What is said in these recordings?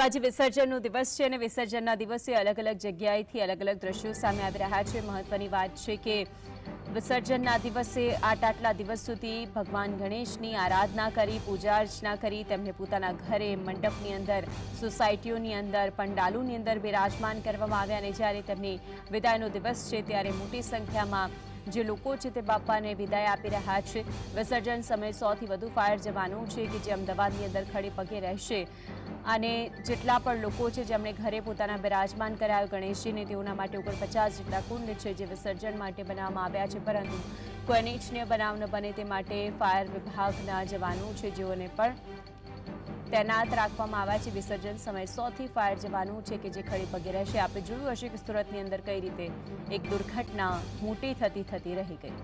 आज विसर्जन दिवस है विसर्जन दिवसे अलग अलग जग्याएथी अलग अलग दृश्यों सामे आवी रह्या छे। महत्वनी वात छे के विसर्जन दिवसे आटला दिवस सुधी भगवान गणेशनी आराधना करी पूजा अर्चना करी तेमने पोताना घरे मंडपनी अंदर सोसायटीओनी अंदर पंडालोनी अंदर बिराजमान करवामां आव्या अने ज्यारे तेमनी विदायनो दिवस छे त्यारे मोटी संख्यामां जे लोको छे ते बापाने विदाय आपी रह्या छे। विसर्जन समय 100 थी वधु फायर जवानो छे के जे अमदावादनी अंदर खड़े पगे रहेशे અને જેટલા પણ લોકો છે જેમણે ઘરે પોતાના બિરાજમાન કરાયો ગણેશજીને તેઓના માટે 49 જેટલા કુંડ છે જે વિસર્જન માટે બનાવવામાં આવ્યા છે, પરંતુ કોઈ અનિચ્છનીય બનાવ ન બને તે માટે ફાયર વિભાગના જવાનો છે જેઓને પણ તૈનાત રાખવામાં આવ્યા છે। વિસર્જન સમય 100 થી ફાયર જવાનો છે કે જે ખડે પગે રહેશે। આપણે જોયું હશે કે સુરતની અંદર કઈ રીતે એક દુર્ઘટના મોટી થતી રહી ગઈ।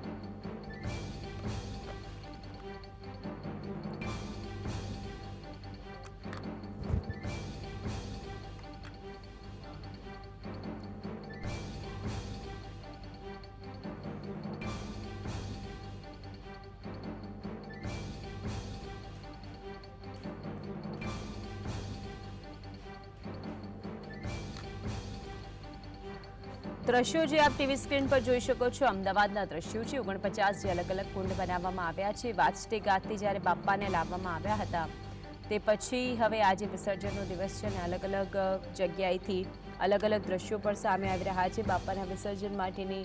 दृश्यों जे आप टीवी स्क्रीन पर जोई शको छो अमदावादना दृश्यों छे। 49 जे अलग अलग कुंड बनाववामां आव्या छे। वाजते गाजते ज्यारे बाप्पाने लाववामां आव्या हता ते पछी हवे आजे विसर्जननो दिवस छे ने अलग अलग जग्याएथी अलग अलग दृश्यों पर सामे आवी रह्या छे। बाप्पाना विसर्जन माटेनी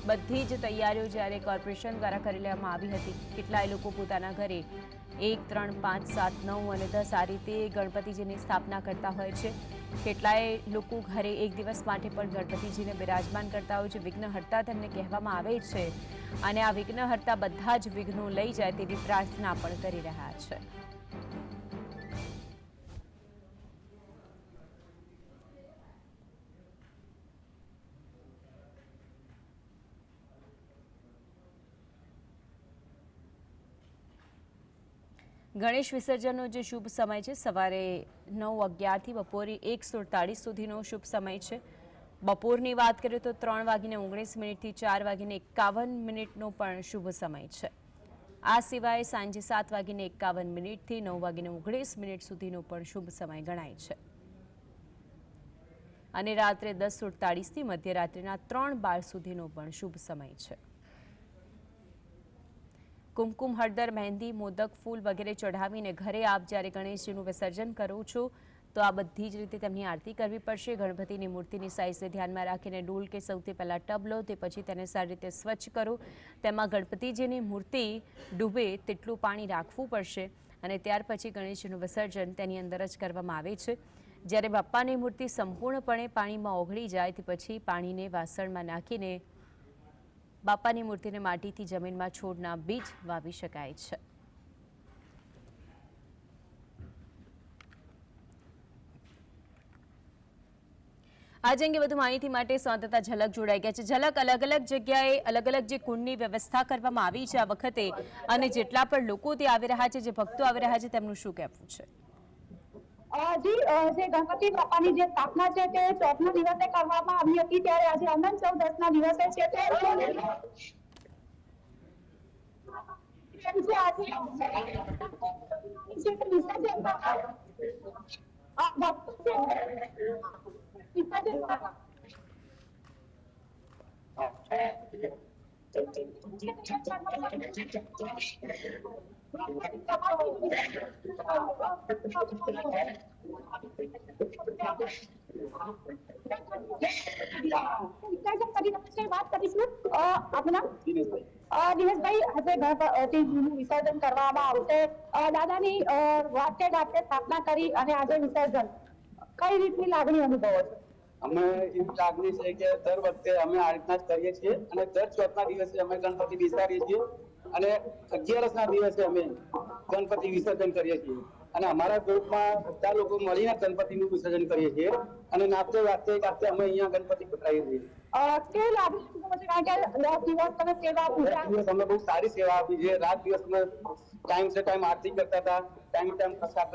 बधी ज तैयारीओ ज्यारे कॉर्पोरेशन द्वारा करी लेवामां आवी हती। केटलाय लोको पोताना घरे 1, 3, 5, 7, 9 અને 10 आ रीते गणपतिजीनी स्थापना करता होय छे। કેટલાય લોકો ઘરે એક દિવસ માટે પણ ગણપતિજીને બિરાજમાન કરતા હોય છે। વિઘ્નહર્તા તેમને કહેવામાં આવે છે અને આ વિઘ્નહર્તા બધા જ વિઘ્નો લઈ જાય તેવી પ્રાર્થના પણ કરી રહ્યા છે। गणेश विसर्जनનો જે શુભ સમય છે સવારે 9:11 થી બપોરે 1:47 સુધીનો શુભ સમય છે। બપોરની વાત કરીએ તો 3:19 થી 4:51 પણ શુભ સમય છે। આ સિવાય સાંજે 7:51 થી 9:19 સુધીનો પણ શુભ સમય ગણાય છે અને રાત્રે 10:48 થી મધ્યરાત્રિના 3:12 સુધીનો પણ શુભ સમય છે। कुमकुम हळदर मेहंदी मोदक फूल वगैरह चढ़ावीने घरे आप ज्यारे गणेशजीनुं विसर्जन करो छो तो आ बधी ज रीते तेमनी आरती करवी पड़शे। गणपतिनी मूर्तिनी साइजने ध्यानमां राखीने डोल के सौथी पहेला टब लो ते पछी तेने सारी रीते स्वच्छ करो। तेमां गणपतिजीनी मूर्ति डूबे तेटલું पाणी राखવું પડશે અને ત્યાર પછી ગણેશજીનું વિસર્જન તેની અંદર જ કરવામાં આવે છે। જ્યારે બાપ્પાની મૂર્તિ સંપૂર્ણપણે પાણીમાં ઓગળી જાય તે પછી પાણીને વાસણમાં નાખીને બાપાની મૂર્તિને માટીથી જમીનમાં છોડના બીજ વાવી શકાય છે। आज अंगे વધુ માહિતી માટે સંવાદદાતા ઝલક જોડાઈ ગયા છે। ઝલક, અલગ અલગ જગ્યાએ અલગ અલગ જે કુંડની વ્યવસ્થા કરવામાં આવી છે આ વખતે અને જેટલા પણ લોકો તે આવી રહ્યા છે, જે ભક્તો આવી રહ્યા છે તેમનું શું કહેવું છે? जी जे गणपति बापानी जे स्थापना छे ते 14 દિવસે કરવામાં આવી હતી, ત્યારે આજે અનંત ચૌદસના દિવસે છે તે વાત કરીશું આપના દિનેશભાઈ, આજે ગણપતિનું વિસર્જન કરવામાં આવશે। દાદાની વાતે ગાતે સ્થાપના કરી અને આજે વિસર્જન, કઈ રીતની લાગણી અનુભવો છો? અમે એવી લાગણી છે કે દર વખતે અમે આ રીતના જ કરીએ છીએ અને દર ચોથના દિવસે અમે ગણપતિ બેસાડીએ છીએ અને 11ના દિવસે અમે ગણપતિ વિસર્જન કરીએ છીએ અને અમારા ગ્રુપમાં બધા લોકો મળીને ગણપતિનું વિસર્જન કરીએ છીએ અને નાચતે વાગતે ગાતે અમે અહીંયા ગણપતિ પધરાવીએ છીએ। કેવી લાગણી અનુભવો છો? કારણ કે 10 દિવસ તમે સેવા પૂજા અમે બહુ સારી સેવા આપી છે। રાત દિવસ અમે ટાઈમ સે ટાઈમ આરતી કરતા હતા, ટાઈમ પ્રસાદ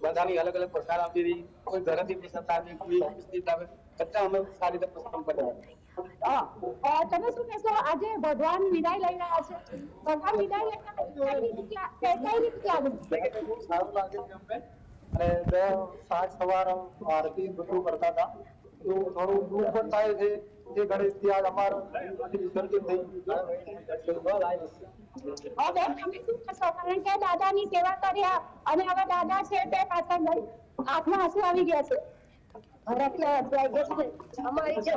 બધાની અલગ અલગ પ્રસાદ આપતી હતી, કોઈ ઘરેથી પ્રસાદ આપે, કોઈ આવે, બધા અમે સારી રીતે પ્રસાદ કર્યા। તમે શું કહેશો, આજે ભગવાન વિદાય લઈ રહ્યા છે, ભગવાન વિદાય લઈ રહ્યા છે, કઈ રીતે લાગે? બહુ સારું લાગે છે અમને અને દર સાંજ સવાર આરતી બધું કરતા હતા. તો થોડું દુઃખ પણ થાય છે જે ગણેશજી આજ અમારા વિસર્જન થઈ ગયું. હવે તમે શું કરશો? કારણ કે દાદાની સેવા કર્યા અને હવે દાદા છે તે પાછળ ગઈ આંખમાં આંસુ આવી ગયા છે. અમારી જે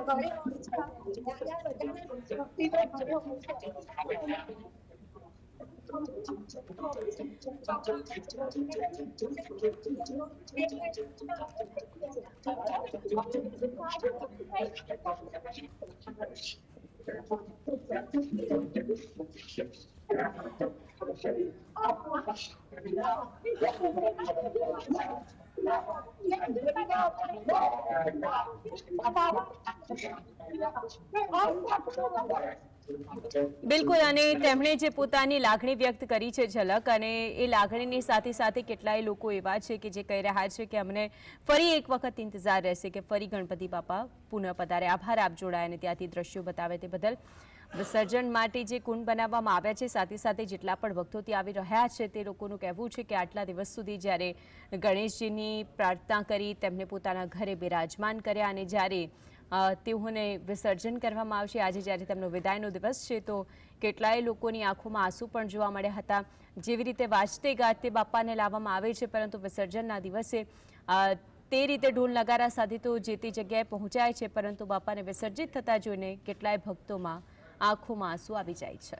બિલકુલ, અને તેમણે જે પોતાની લાગણી વ્યક્ત કરી છે ઝલક, અને એ લાગણીની સાથે સાથે કેટલાય લોકો એવા છે કે જે કહી રહ્યા છે કે અમને ફરી એક વખત ઇંતજાર રહેશે કે ફરી ગણપતિ બાપા પુનઃ પધારે. આભાર આપ જોડાયા અને ત્યાંથી દ્રશ્યો બતાવે તે બદલ. વિસર્જન માટે જે કુંડ બનાવવામાં આવ્યા છે, સાથે સાથે જેટલા પણ ભક્તો ત્યાં આવી રહ્યા છે તે લોકોનું કહેવું છે કે આટલા દિવસ સુધી જ્યારે ગણેશજીની પ્રાર્થના કરી, તેમને પોતાના ઘરે બિરાજમાન કર્યા અને જ્યારે તેઓને વિસર્જન કરવામાં આવશે, આજે જ્યારે તેમનો વિદાયનો દિવસ છે, તો કેટલાય લોકોની આંખોમાં આંસુ પણ જોવા મળ્યા હતા. જેવી રીતે વાજતે ગાજતે બાપાને લાવવામાં આવે છે, પરંતુ વિસર્જનના દિવસે તે રીતે ઢોલ નગારા સાથે તો જે તે જગ્યાએ પહોંચાય છે, પરંતુ બાપાને વિસર્જિત થતા જોઈને કેટલાય ભક્તોમાં આંખોમાં આંસુ આવી જાય છે.